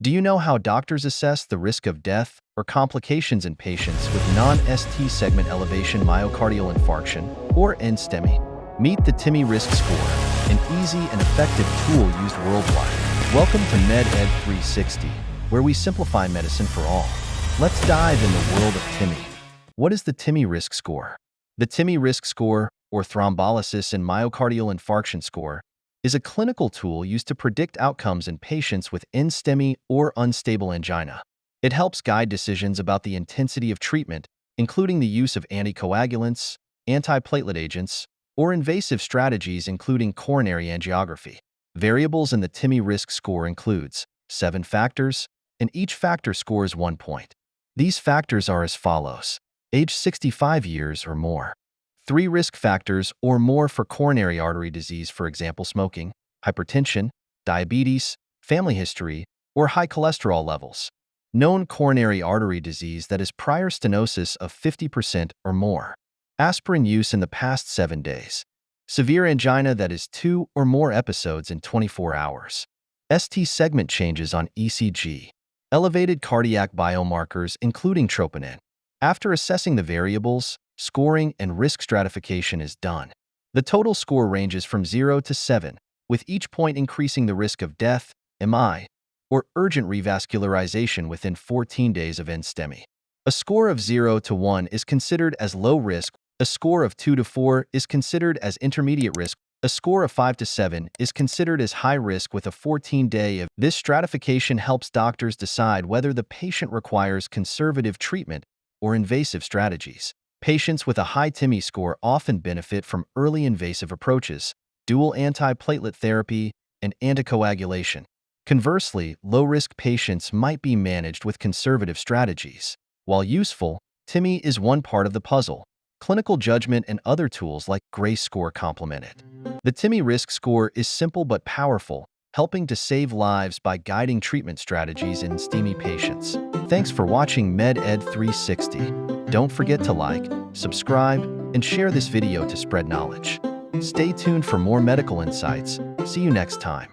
Do you know how doctors assess the risk of death or complications in patients with non-ST segment elevation myocardial infarction, or NSTEMI? Meet the TIMI Risk Score, an easy and effective tool used worldwide. Welcome to MedEd 360, where we simplify medicine for all. Let's dive in the world of TIMI. What is the TIMI Risk Score? The TIMI Risk Score, or Thrombolysis and Myocardial Infarction Score, is a clinical tool used to predict outcomes in patients with NSTEMI or unstable angina. It helps guide decisions about the intensity of treatment, including the use of anticoagulants, antiplatelet agents, or invasive strategies including coronary angiography. Variables in the TIMI Risk Score includes 7 factors, and each factor scores 1 point. These factors are as follows: age 65 years or more, 3 risk factors or more for coronary artery disease, for example, smoking, hypertension, diabetes, family history, or high cholesterol levels, known coronary artery disease that is prior stenosis of 50% or more, aspirin use in the past 7 days, severe angina that is 2 or more episodes in 24 hours, ST segment changes on ECG, elevated cardiac biomarkers including troponin. After assessing the variables, scoring and risk stratification is done. The total score ranges from 0 to 7, with each point increasing the risk of death, MI, or urgent revascularization within 14 days of NSTEMI. A score of 0 to 1 is considered as low risk, a score of 2 to 4 is considered as intermediate risk, a score of 5 to 7 is considered as high risk with a 14-day of. This stratification helps doctors decide whether the patient requires conservative treatment or invasive strategies. Patients with a high TIMI score often benefit from early invasive approaches, dual antiplatelet therapy, and anticoagulation. Conversely, low-risk patients might be managed with conservative strategies. While useful, TIMI is one part of the puzzle. Clinical judgment and other tools like GRACE score complement it. The TIMI Risk Score is simple but powerful, helping to save lives by guiding treatment strategies in STEMI patients. Thanks for watching MedEd 360. Don't forget to like, subscribe, and share this video to spread knowledge. Stay tuned for more medical insights. See you next time.